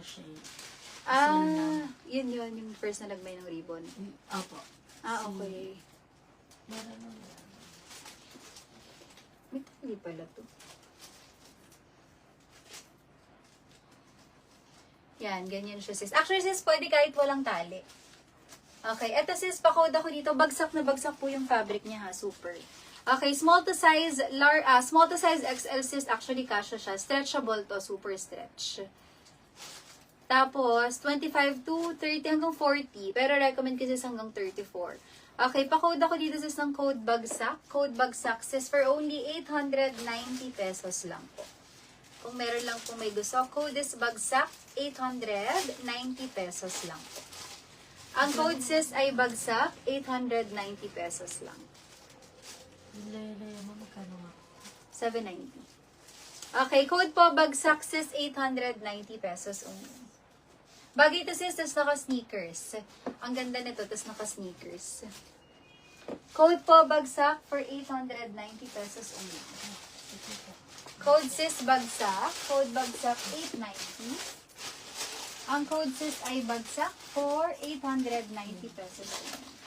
crochet. Yun yung first na nagmay ng ribbon. Opo. Okay. Meron mo yan. May tali pala to. Yan, ganyan siya sis. Actually sis, pwede kahit walang tali. Okay, eto sis, pa-code ako dito. Bagsak na bagsak po yung fabric niya ha, super. Okay, small to size XL sis, actually kasha siya. Stretchable to, super stretch. Tapos, 25 to 30 hanggang 40. Pero recommend ko sis hanggang 34. Okay, pa-code ako dito sis ng code bagsak. Code bagsak sis for only 890 pesos lang po. Kung meron lang po may gusto, code is bagsak, 890 pesos lang po. Ang code sis ay bagsak, 890 pesos lang. Lele, magkano nga? 790. Okay, code po bagsak sis, 890 pesos only. Bagay ito sis, tas naka-sneakers. Ang ganda nito, tas naka-sneakers. Code po bagsak for 890 pesos only. Code sis bagsak. Code bagsak 890. Ang code sis ay bagsak for 890 pesos only.